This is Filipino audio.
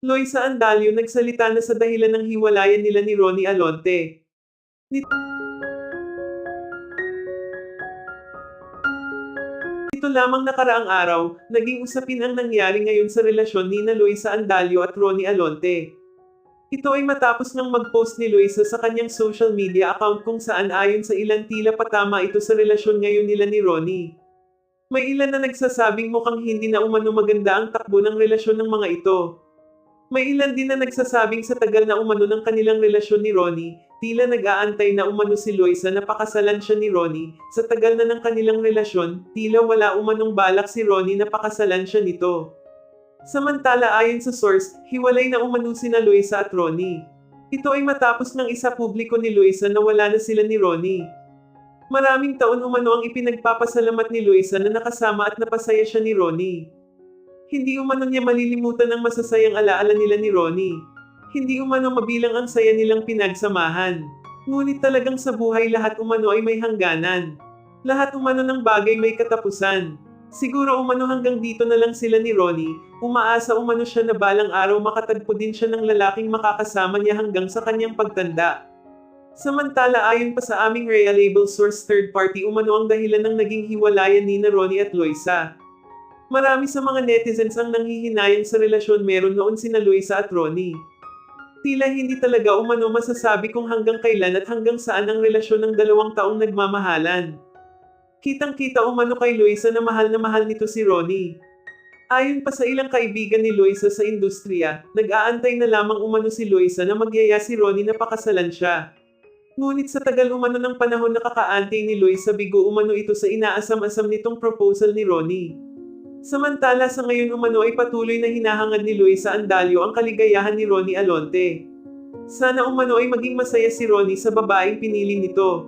Loisa Andalio nagsalita na sa dahilan ng hiwalayan nila ni Ronnie Alonte. Nito lamang nakaraang araw, naging usapin ang nangyari ngayon sa relasyon ni na Loisa Andalio at Ronnie Alonte. Ito ay matapos ngang mag-post ni Loisa sa kanyang social media account kung saan ayon sa ilan tila patama ito sa relasyon ngayon nila ni Ronnie. May ilan na nagsasabing mukhang hindi na umano maganda ang takbo ng relasyon ng mga ito. May ilan din na nagsasabing sa tagal na umano ng kanilang relasyon ni Ronnie, tila nag-aantay na umano si Loisa na pakasalan siya ni Ronnie. Sa tagal na ng kanilang relasyon, tila wala umanong balak si Ronnie na pakasalan siya nito. Samantala ayon sa source, hiwalay na umano sina Loisa at Ronnie. Ito ay matapos ng isa publiko ni Loisa na wala na sila ni Ronnie. Maraming taon umano ang ipinagpapasalamat ni Loisa na nakasama at napasaya siya ni Ronnie. Hindi umano niya malilimutan ang masasayang alaala nila ni Ronnie. Hindi umano mabilang ang saya nilang pinagsamahan. Ngunit talagang sa buhay lahat umano ay may hangganan. Lahat umano ng bagay may katapusan. Siguro umano hanggang dito na lang sila ni Ronnie, umaasa umano siya na balang araw makatagpo din siya ng lalaking makakasama niya hanggang sa kanyang pagtanda. Samantala ayon pa sa aming reliable source third party umano ang dahilan ng naging hiwalayan ni na Ronnie at Loisa. Marami sa mga netizens ang nanghihinayang sa relasyon meron noon sina Loisa at Ronnie. Tila hindi talaga umano masasabi kung hanggang kailan at hanggang saan ang relasyon ng dalawang taong nagmamahalan. Kitang-kita umano kay Loisa na mahal nito si Ronnie. Ayon pa sa ilang kaibigan ni Loisa sa industriya, nag-aantay na lamang umano si Loisa na magyaya si Ronnie na pakasalan siya. Ngunit sa tagal umano ng panahon na kakaantay ni Loisa bigo umano ito sa inaasam-asam nitong proposal ni Ronnie. Samantala sa ngayon umano ay patuloy na hinahangad ni Loisa Andalio ang kaligayahan ni Ronnie Alonte. Sana umano ay maging masaya si Ronnie sa babaeng pinili nito.